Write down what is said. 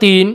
3،